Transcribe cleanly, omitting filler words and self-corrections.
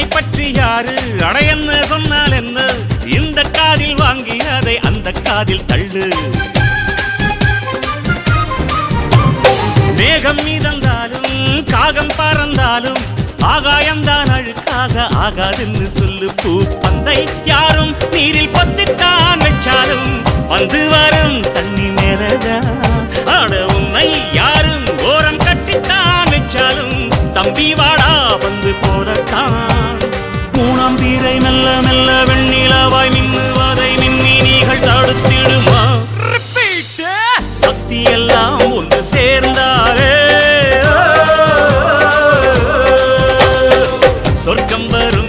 உன்னை பற்றி யாரு அடையன்னு சொன்னால் என்ன இந்த காதில் வாங்கி அதை அந்த காதில் தள்ளு மேகம் மீதந்தாலும் காகம் பறந்தாலும் ஆகாயம்தான் அழுக்காக ஆகாதுன்னு சொல்லு பூ பந்தை யாரும் நீரில் பொத்தித்தான் வச்சாலும் வந்து வரும் தண்ணி மேலதான் ஆட உன்னை யாரும் ஓரம் கட்டித்தான் வச்சாலும் தம்பி வாடா வந்து போடத்தான் மூணாம் பீரை மெல்ல மெல்ல வெண்ணிலவாய் மின்னுவதை மின்மினிகள் தடுத்திடுமா சக்தி எல்லாம் ஒன்று சேர்ந்தாரே சொர்க்கம் வரும்